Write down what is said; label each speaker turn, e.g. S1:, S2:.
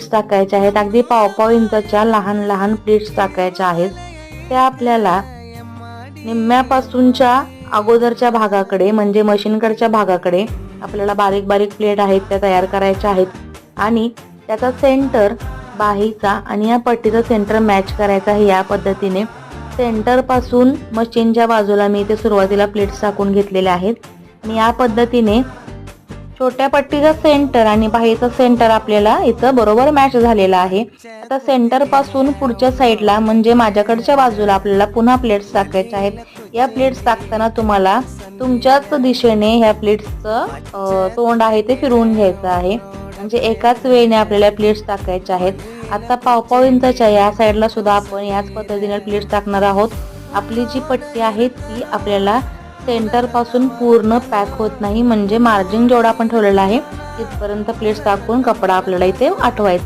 S1: टाकायच्या आहेत, अगदी पाव इंचाच्या लहान लहान प्लेट्स टाकायच्या आहेत. त्या आपल्याला निम्म्यापासूनच्या अगोदरच्या भागाकडे म्हणजे मशीनकडच्या भागाकडे आपल्याला बारीक बारीक प्लेट आहेत त्या तयार करायच्या आहेत आणि त्याचा सेंटर बाहीचा आणि या पट्टीचा सेंटर मॅच करायचा आहे. या पद्धतीने सेंटर पासून मशीनच्या बाजूला मी इथे सुरुवातीला प्लेट्स टाकून घेतलेल्या आहेत आणि या पद्धतीने छोट्या पट्टीचा सेंटर आणि बाहीचा सेंटर आपल्याला इथं बरोबर मॅच झालेला आहे. आता सेंटर पासून पुढच्या साईडला म्हणजे माझ्याकडच्या बाजूला आपल्याला पुन्हा प्लेट्स टाकायच्या आहेत. या प्लेट्स टाकताना तुम्हाला तुमच्याच दिशेने ह्या प्लेट्सचं तोंड आहे ते फिरवून घ्यायचं आहे, म्हणजे एकाच वेळेने आपल्याला प्लेट्स टाकायच्या आहेत. आता पाव इंचाच्या या साईडला सुद्धा आपण याच पद्धतीने प्लेट्स टाकणार आहोत. आपली जी पट्टी आहे ती आपल्याला सेंटर पासून पूर्ण पॅक होत नाही, म्हणजे मार्जिन जेवढा आपण ठेवलेला आहे तिथपर्यंत प्लेट्स टाकून कपडा आपल्याला इथे आठवायचा.